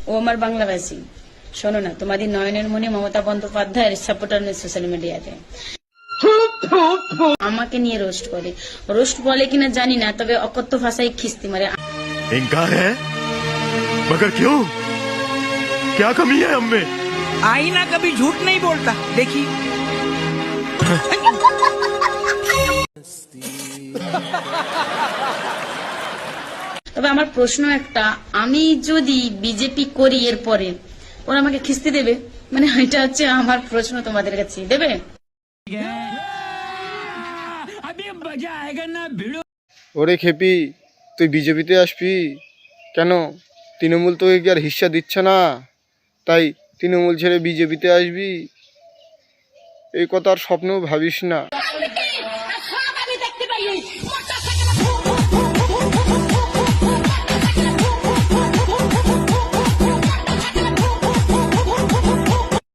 ও আমার বাংলাভাষী। শোনো না, তোমাদের নয়নের মনে মমতা বন্দ্যোপাধ্যায়ের সাপোর্টার নেই সোশ্যাল মিডিয়াতে, আমাকে নিয়ে রোস্ট করে। রোস্ট বলে কিনা জানি না, তবে অকথ্য ভাষায় খিস্তি মারে। इनकार है मगर क्यों? क्या कमी है हम में? आईना कभी झूठ नहीं बोलता, देखिए। তবে আমার প্রশ্ন একটা, আমি যদি বিজেপি করি এরপরে ওরা আমাকে খিস্তি দেবে? মানে এটা হচ্ছে আমার প্রশ্ন তোমাদের কাছে, দেবে? ওরে খেপি, তুই বিজেপিতে আসবি কেন? তৃণমূল তোকে কি আর হিস্সা দিচ্ছে না, তাই তৃণমূল ছেড়ে বিজেপিতে আসবি? এই কথা আর স্বপ্নেও ভাবিস না।